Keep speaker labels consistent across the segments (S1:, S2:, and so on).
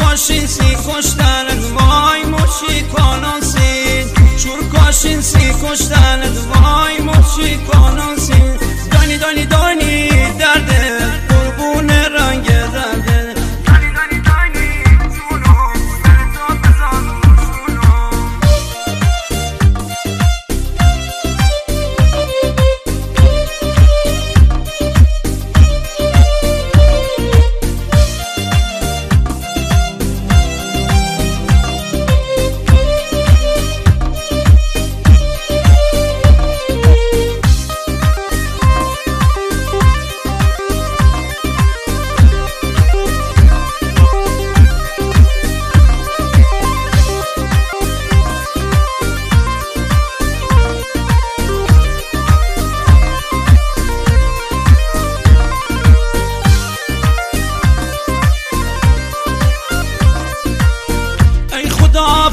S1: کاشین سی کشتنت وای مچی کانانسین چور کاشین سی کشتنت وای مچی کانانسین دانی دانی دانی درده قربون رنگ زرده دانی دانی دانی جونو سرتا بزن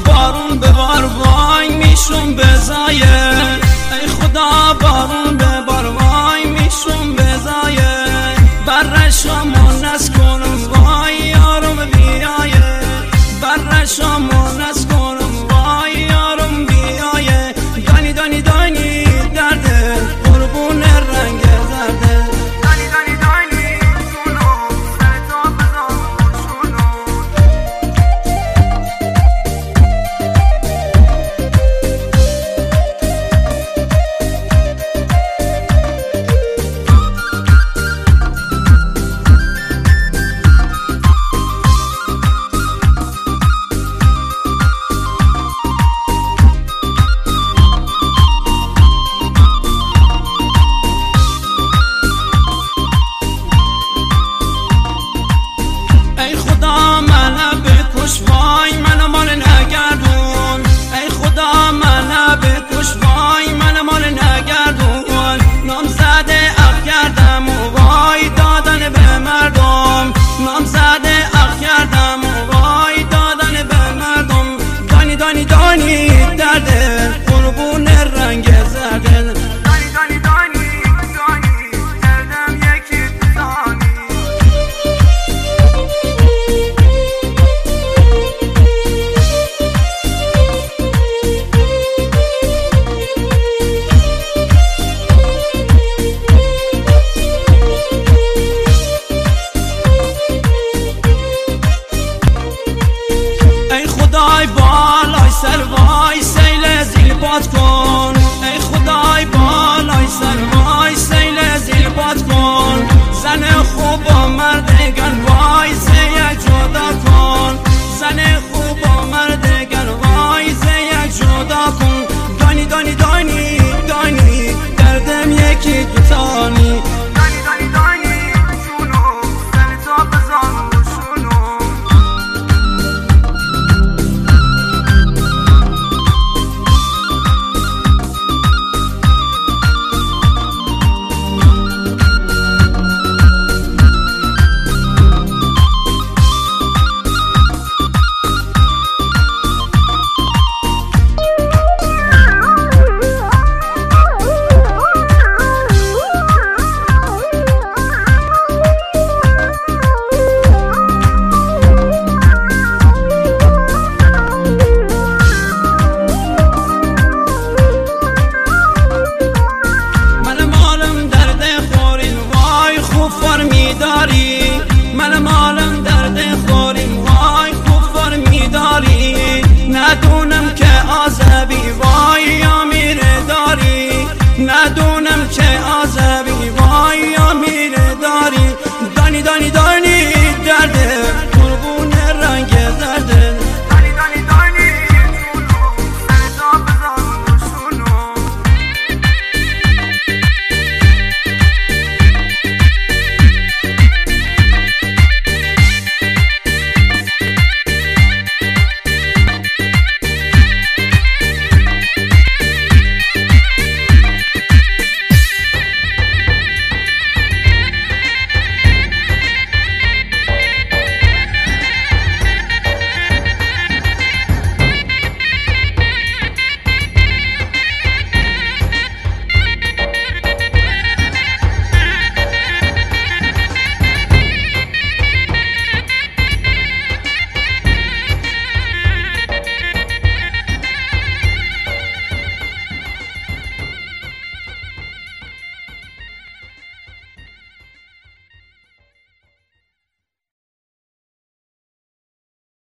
S1: بارون ببار وای میشون بزایه ای خدا بارون ببار وای میشون بزایه برشامون از کنم وای یارم بیایه برشامون از کنم وای یارم بیایه دانی دانی دانی درده قربون رنگ زرده دانی دانی دانی جونو سرتا بزن شونو وای من مال نگردون ای خدا من بکش وای من مال نگردون نام زده اخ کردم و وای دادن به مردم نام زده اخ کردم و وای دادن به مردم دانی دانی دانی درده قربون رنگ زرده دانی دانی دانی دانی دردم یکی دانی خدای بالای سر وای سیل زیر باد کن ای خدای بالای سر وای سیل زیر باد کن زن خوب و مردگان وای زیه جدا کن زن